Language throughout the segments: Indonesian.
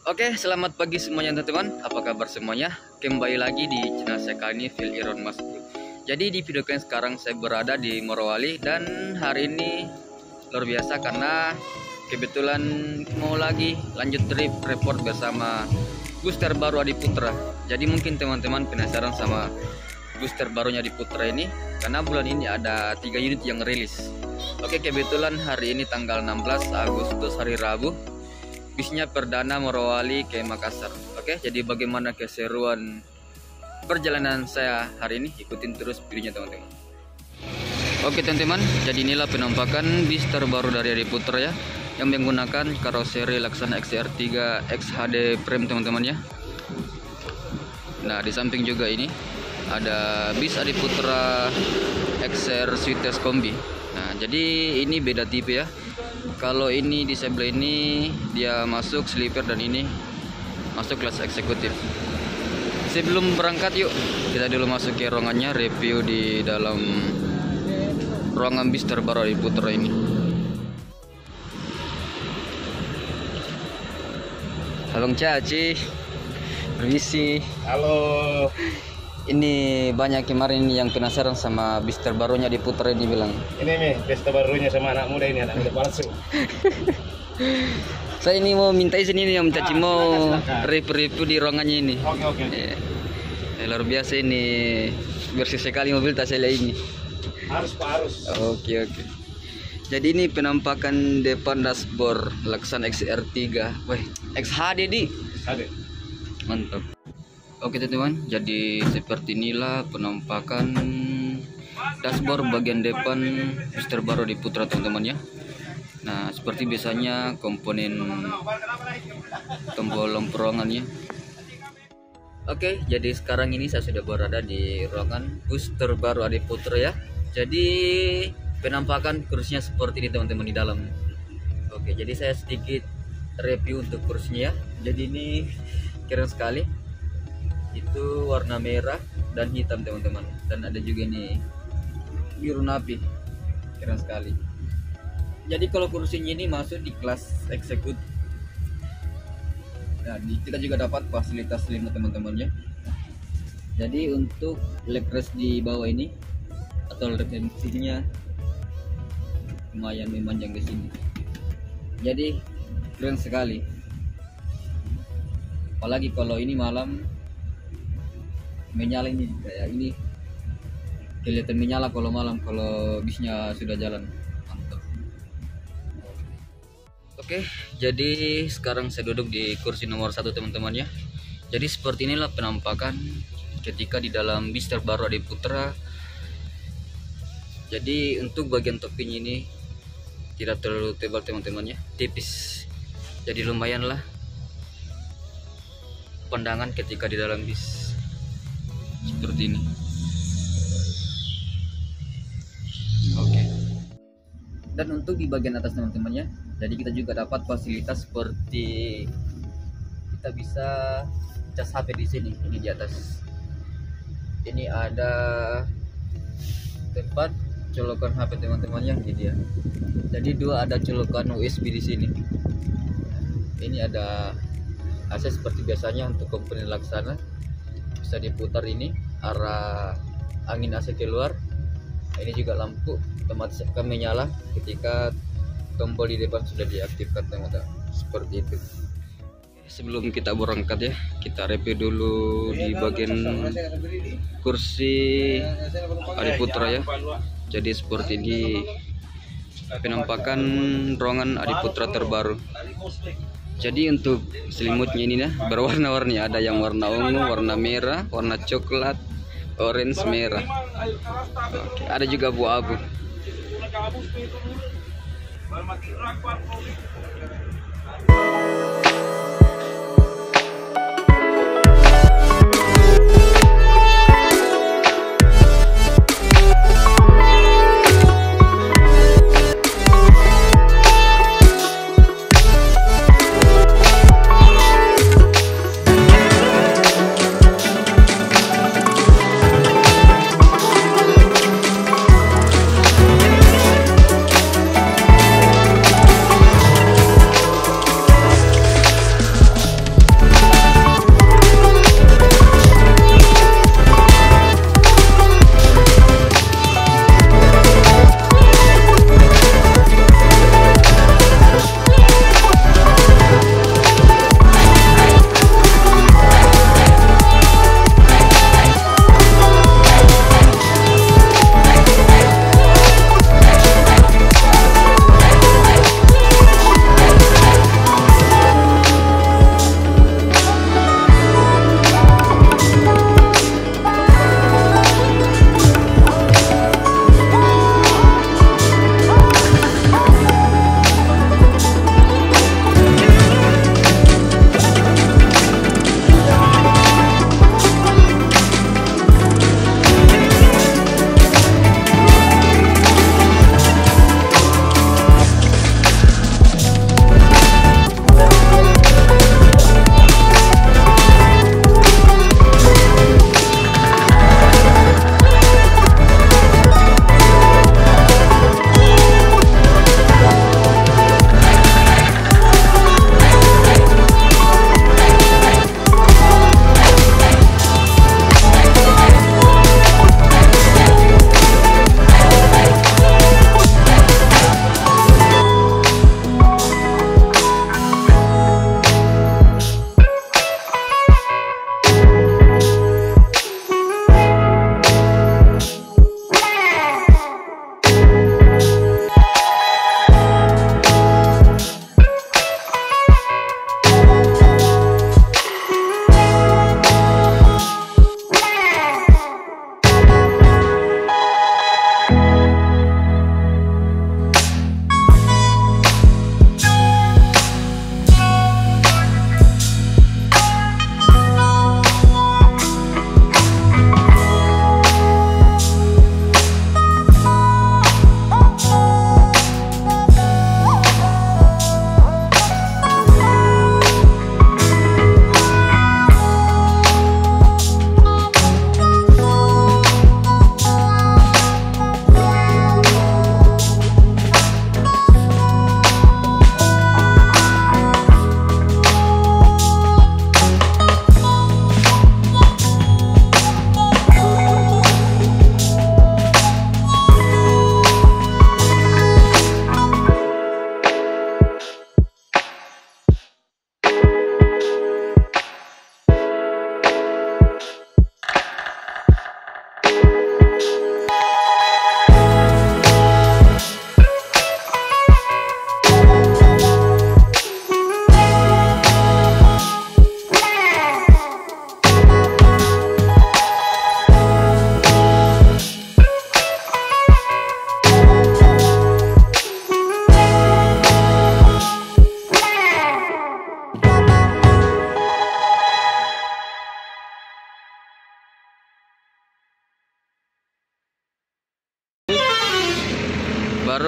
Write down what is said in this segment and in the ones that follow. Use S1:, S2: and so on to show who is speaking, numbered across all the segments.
S1: Oke, selamat pagi semuanya teman-teman. Apa kabar semuanya? Kembali lagi di channel saya kali ini, Phil Iron Mas. Jadi di video kalian sekarang saya berada di Morowali dan hari ini luar biasa karena kebetulan mau lagi lanjut trip report bersama booster baru Adiputra. Jadi mungkin teman-teman penasaran sama booster barunya Adiputra ini karena bulan ini ada 3 unit yang rilis. Oke, kebetulan hari ini tanggal 16 Agustus hari Rabu. Bisnya perdana Morowali ke Makassar. Oke, jadi bagaimana keseruan perjalanan saya hari ini? Ikutin terus videonya teman-teman. Oke teman-teman, jadi inilah penampakan bis terbaru dari Adiputra ya, yang menggunakan karoseri Laksana XR3 XHD Prime teman-teman ya. Nah, di samping juga ini ada bis Adiputra XR Sweetest Kombi. Nah, jadi ini beda tipe ya. Kalau ini di sebelah ini dia masuk sleeper dan ini masuk kelas eksekutif. Sebelum berangkat yuk kita dulu masuk ke ruangannya, review di dalam ruangan bis terbaru Adiputra ini. Halo Caci, permisi.
S2: Halo.
S1: Ini banyak kemarin yang penasaran sama bis terbarunya Adiputra ini bilang.
S2: Ini nih bis terbarunya sama anak muda ini, anak muda palsu.
S1: Saya ini mau minta izin ini yang Caci mau
S2: silakan.
S1: review di ruangannya ini.
S2: Oke.
S1: Luar biasa ini, bersih sekali mobil tak saya lihat ini.
S2: Harus Pak, harus.
S1: Oke. Jadi ini penampakan depan dashboard Laksana XR3. Wah, XHD di.
S2: Ada.
S1: Mantap. Oke teman-teman, jadi seperti inilah penampakan dashboard bagian depan bus terbaru Adiputra teman-teman ya. Nah, seperti biasanya komponen tombol lampu ruangannya. Oke, jadi sekarang ini saya sudah berada di ruangan bus terbaru Adiputra ya. Jadi penampakan kursinya seperti ini teman-teman di dalam. Oke, jadi saya sedikit review untuk kursinya ya. Jadi ini keren sekali. Itu warna merah dan hitam teman-teman, dan ada juga nih biru napi, keren sekali. Jadi kalau kursinya ini masuk di kelas eksekutif. Nah, kita juga dapat fasilitas selimut teman-teman ya. Jadi untuk leg rest di bawah ini atau leg rest sininya lumayan memanjang ke sini. Jadi keren sekali. Apalagi kalau ini malam menyala ini, kayak ini kelihatan menyala kalau malam, kalau bisnya sudah jalan. Mantap. Oke, jadi sekarang saya duduk di kursi nomor 1 teman-teman ya. Jadi seperti inilah penampakan ketika di dalam bis terbaru Adiputra. Jadi untuk bagian topinya ini tidak terlalu tebal teman-teman ya, tipis. Jadi lumayan lah pandangan ketika di dalam bis seperti ini. Oke. Dan untuk di bagian atas teman-teman ya, jadi kita juga dapat fasilitas seperti kita bisa cas HP di sini. Ini di atas. Ini ada tempat colokan HP teman-teman ya, ini dia. Jadi ada colokan USB di sini. Ini ada AC seperti biasanya untuk komponen Laksana. Bisa diputar ini arah angin AC keluar. Ini juga lampu otomatis akan menyala ketika tombol di depan sudah diaktifkan teman-teman, seperti itu. Sebelum kita berangkat ya, kita review dulu di bagian kursi Adiputra ya. Jadi seperti ini penampakan ruangan Adiputra terbaru. Jadi untuk selimutnya ini ya berwarna-warni, ada yang warna ungu, warna merah, warna coklat, orange, merah. Oke, ada juga buah abu.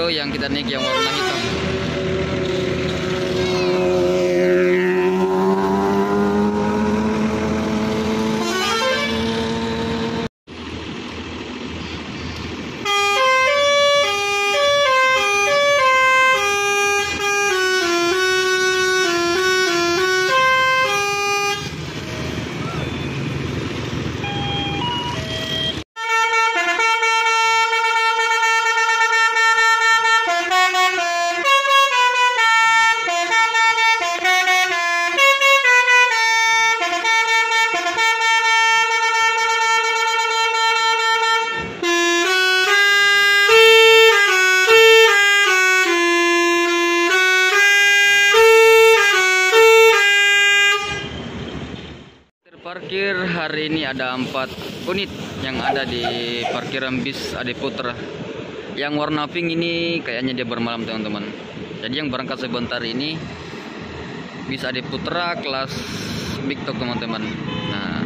S1: Veliro yang kita naik yang warna hitam. Parkir hari ini ada 4 unit yang ada di parkiran bis Adiputra. Yang warna pink ini kayaknya dia bermalam teman-teman. Jadi yang berangkat sebentar ini bis Adiputra kelas Big Talk teman-teman. Nah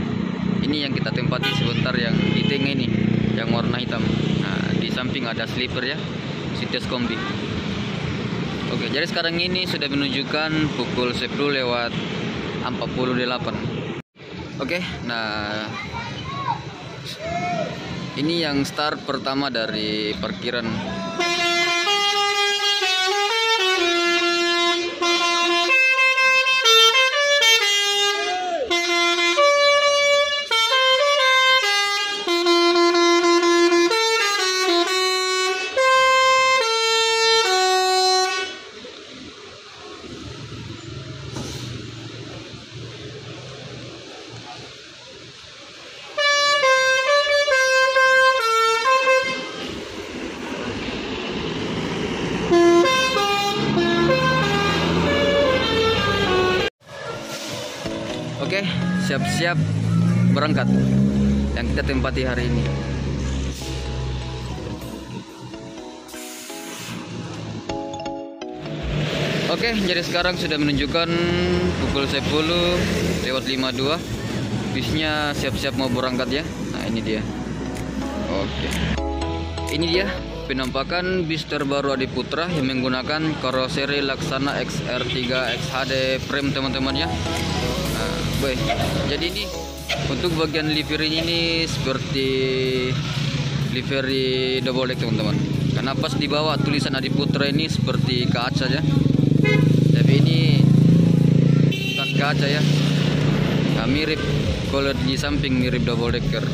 S1: ini yang kita tempati sebentar yang di tengah ini yang warna hitam. Nah di samping ada sleeper ya, City Kombi. Oke, jadi sekarang ini sudah menunjukkan pukul 10:48. Oke, nah ini yang start pertama dari parkiran. Oke, siap-siap berangkat yang kita tempati hari ini. Oke, jadi sekarang sudah menunjukkan pukul 10:52. Bisnya siap-siap mau berangkat ya. Nah, ini dia. Oke. Ini dia penampakan bis terbaru Adiputra yang menggunakan karoseri Laksana XR3 XHD frame teman-teman ya. Baik, jadi ini untuk bagian livery ini seperti livery double deck teman-teman. Karena pas di bawah tulisan Adiputra ini seperti kaca ya. Tapi ini bukan kaca ya. Nah, mirip kalau di samping mirip double decker.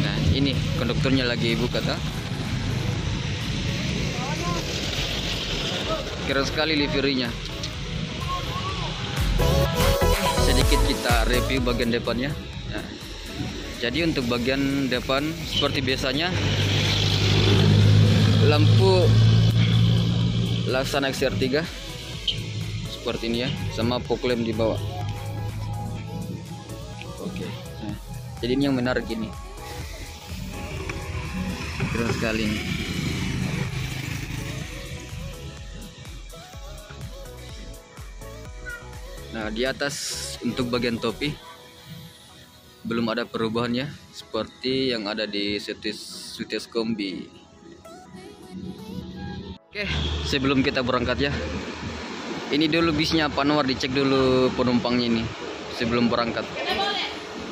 S1: Nah, ini konduktornya lagi buka ta. Keren sekali liverynya. Sedikit kita review bagian depannya. Nah, jadi untuk bagian depan seperti biasanya lampu Laksana XR3 seperti ini ya, sama fog lamp di bawah. Oke. Nah, jadi ini yang menarik ini. Keren sekali nih. Nah, di atas untuk bagian topi belum ada perubahannya seperti yang ada di City Kombi. Oke, sebelum kita berangkat ya, ini dulu bisnya Pak Anwar, dicek dulu penumpangnya ini sebelum berangkat.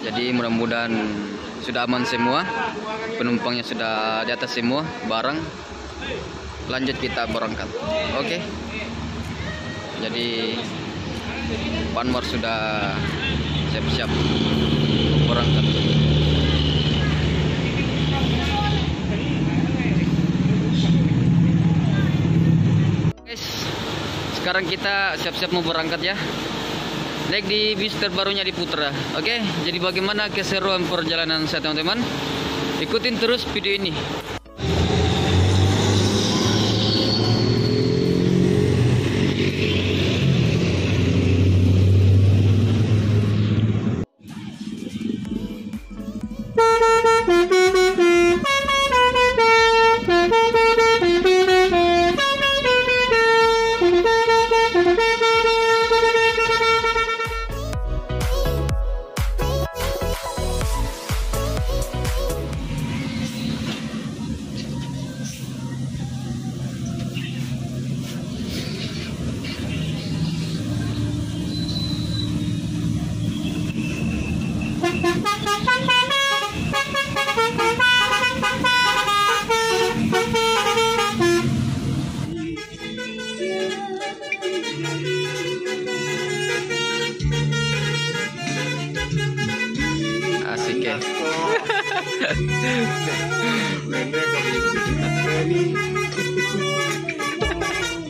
S1: Jadi mudah-mudahan sudah aman semua, penumpangnya sudah di atas semua, barang. Lanjut kita berangkat. Oke. Jadi Pak Anwar sudah siap-siap berangkat. Guys, sekarang kita siap-siap mau berangkat ya. Naik di bis terbarunya Adiputra. Oke, jadi bagaimana keseruan perjalanan saya teman-teman? Ikutin terus video ini.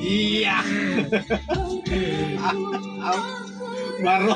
S3: Iya. Baru.